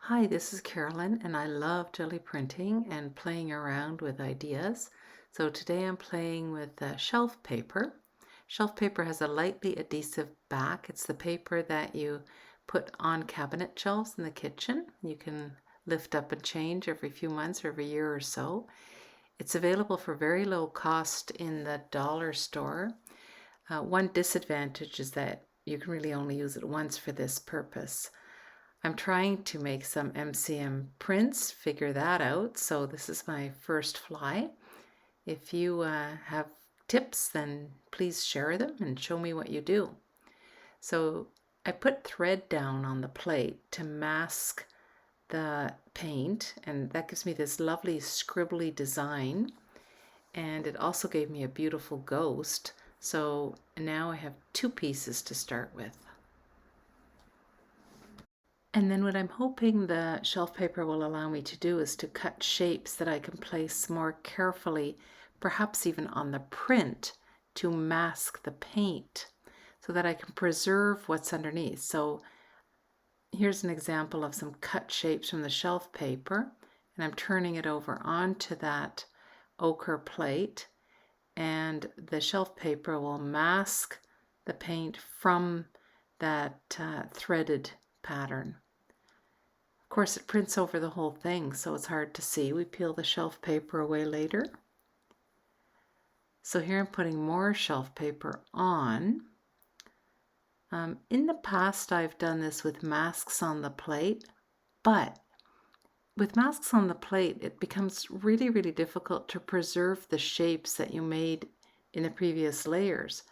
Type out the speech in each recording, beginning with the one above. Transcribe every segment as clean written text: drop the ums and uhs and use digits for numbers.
Hi, this is Carolyn, and I love jelly printing and playing around with ideas. So today I'm playing with shelf paper. Shelf paper has a lightly adhesive back. It's the paper that you put on cabinet shelves in the kitchen. You can lift up and change every few months or every year or so. It's available for very low cost in the dollar store. One disadvantage is that you can really only use it once for this purpose. I'm trying to make some MCM prints, figure that out. So this is my first fly. If you have tips, then please share them and show me what you do. So I put thread down on the plate to mask the paint, and that gives me this lovely scribbly design. And it also gave me a beautiful ghost. So now I have two pieces to start with. And then what I'm hoping the shelf paper will allow me to do is to cut shapes that I can place more carefully, perhaps even on the print, to mask the paint so that I can preserve what's underneath. So here's an example of some cut shapes from the shelf paper, and I'm turning it over onto that ochre plate, and the shelf paper will mask the paint from that threaded pattern. Of course, it prints over the whole thing, so it's hard to see. We peel the shelf paper away later. So here I'm putting more shelf paper on. In the past, I've done this with masks on the plate, but with masks on the plate, it becomes really, really difficult to preserve the shapes that you made in the previous layers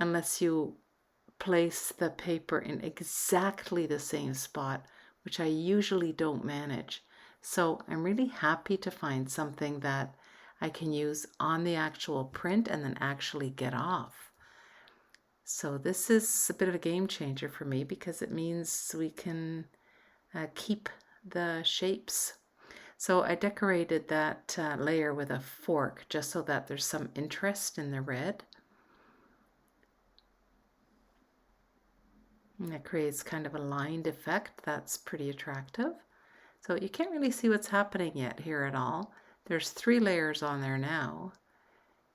unless you place the paper in exactly the same spot, which I usually don't manage. So I'm really happy to find something that I can use on the actual print and then actually get off. So this is a bit of a game changer for me because it means we can keep the shapes. So I decorated that layer with a fork just so that there's some interest in the red. And it creates kind of a lined effect that's pretty attractive. So you can't really see what's happening yet here at all. There's 3 layers on there now.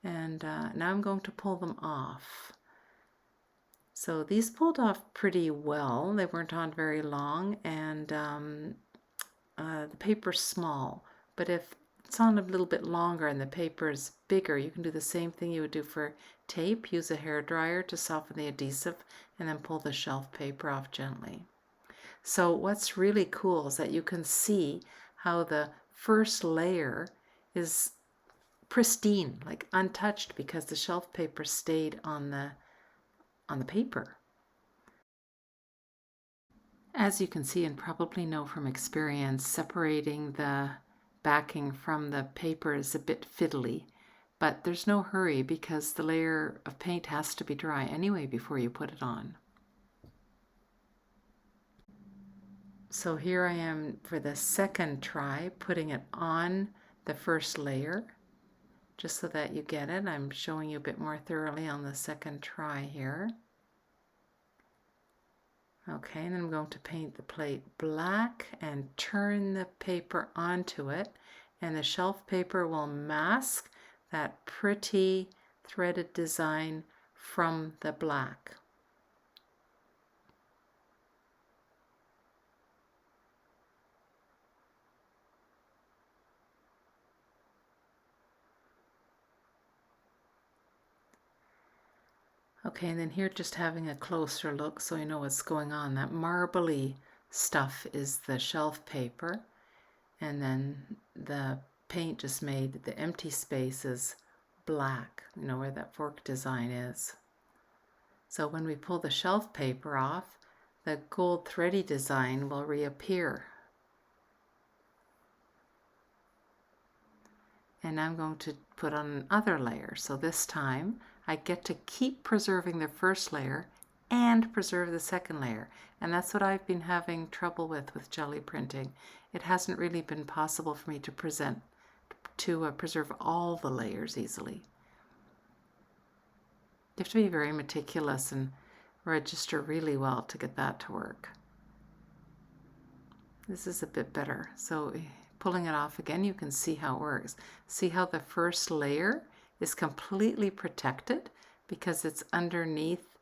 And now I'm going to pull them off. So these pulled off pretty well. They weren't on very long, and the paper's small. But if it's on a little bit longer and the paper is bigger, you can do the same thing you would do for tape. Use a hairdryer to soften the adhesive and then pull the shelf paper off gently. So what's really cool is that you can see how the first layer is pristine, like untouched, because the shelf paper stayed on the paper. As you can see and probably know from experience, separating the backing from the paper is a bit fiddly, but there's no hurry because the layer of paint has to be dry anyway before you put it on. So here I am for the second try, putting it on the first layer, just so that you get it. I'm showing you a bit more thoroughly on the second try here. Okay, and then I'm going to paint the plate black and turn the paper onto it, and the shelf paper will mask that pretty threaded design from the black. Okay, and then here just having a closer look so you know what's going on. That marbly stuff is the shelf paper, and then the paint just made the empty spaces black, you know, where that fork design is. So when we pull the shelf paper off, the gold thready design will reappear. And I'm going to put on another layer. So this time I get to keep preserving the first layer and preserve the second layer. And that's what I've been having trouble with jelly printing. It hasn't really been possible for me to preserve all the layers easily. You have to be very meticulous and register really well to get that to work. This is a bit better. So pulling it off again, you can see how it works. See how the first layer is completely protected because it's underneath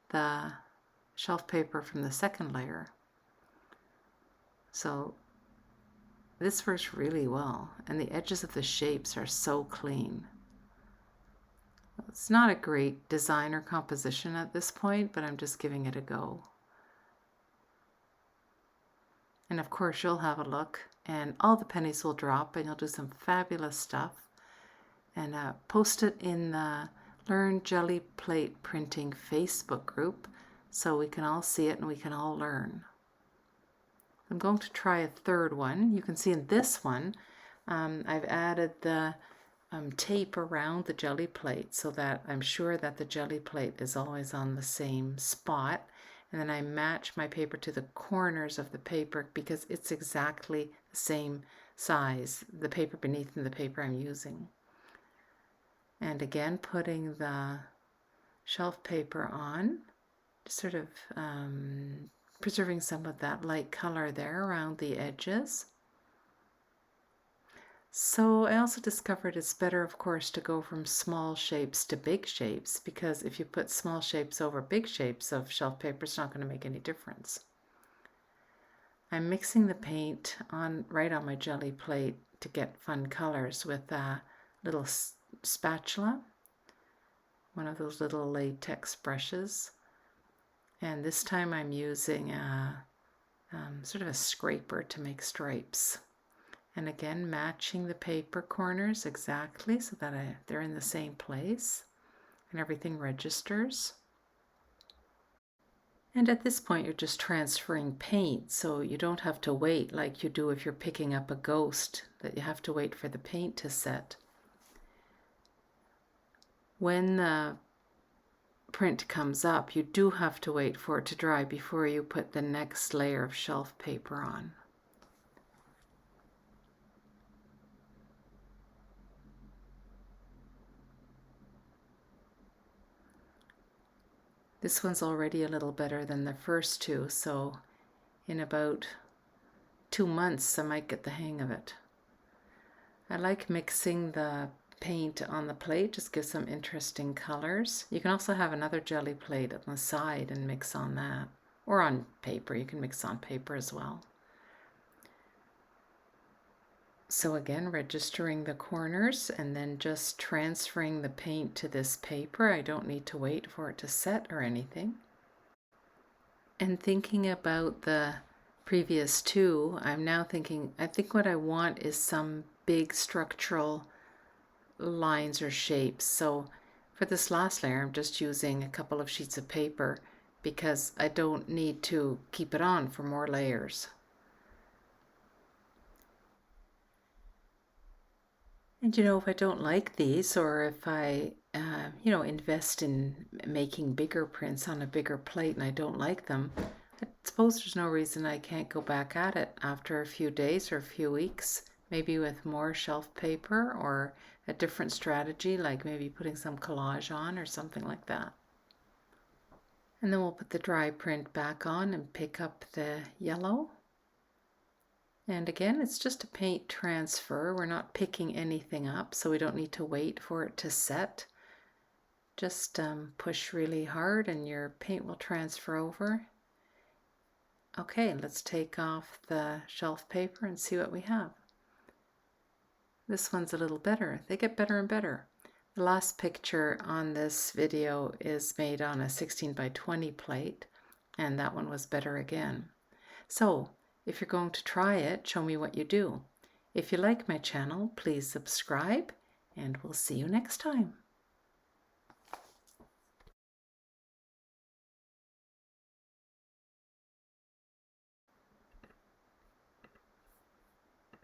the shelf paper from the second layer. So this works really well, and the edges of the shapes are so clean. It's not a great design or composition at this point, but I'm just giving it a go. And of course you'll have a look and all the pennies will drop and you'll do some fabulous stuff. And post it in the Learn Gelli Plate Printing Facebook group so we can all see it and we can all learn. I'm going to try a third one. You can see in this one I've added the tape around the gelli plate so that I'm sure that the gelli plate is always on the same spot. And then I match my paper to the corners of the paper because it's exactly the same size, the paper beneath and the paper I'm using. And again, putting the shelf paper on, just sort of preserving some of that light color there around the edges. So I also discovered it's better, of course, to go from small shapes to big shapes, because if you put small shapes over big shapes of shelf paper, it's not going to make any difference. I'm mixing the paint right on my gelli plate to get fun colors with a little spatula, one of those little latex brushes. And this time I'm using sort of a scraper to make stripes. And again, matching the paper corners exactly so that they're in the same place and everything registers. And at this point, you're just transferring paint, so you don't have to wait like you do if you're picking up a ghost, that you have to wait for the paint to set. When the print comes up, you do have to wait for it to dry before you put the next layer of shelf paper on. This one's already a little better than the first two, so in about 2 months I might get the hang of it. I like mixing the paint on the plate, just gives some interesting colors. You can also have another gelli plate on the side and mix on that, or on paper. You can mix on paper as well. So again, registering the corners and then just transferring the paint to this paper. I don't need to wait for it to set or anything. And thinking about the previous two, I'm now thinking, I think what I want is some big structural lines or shapes. So for this last layer, I'm just using a couple of sheets of paper because I don't need to keep it on for more layers. And if I don't like these, or if I, invest in making bigger prints on a bigger plate and I don't like them, I suppose there's no reason I can't go back at it after a few days or a few weeks, maybe with more shelf paper or a different strategy, like maybe putting some collage on or something like that. And then we'll put the dry print back on and pick up the yellow. And again, it's just a paint transfer. We're not picking anything up, so we don't need to wait for it to set. Just push really hard and your paint will transfer over. Okay, let's take off the shelf paper and see what we have. This one's a little better. They get better and better. The last picture on this video is made on a 16 by 20 plate, and that one was better again. So, if you're going to try it, show me what you do. If you like my channel, please subscribe, and we'll see you next time.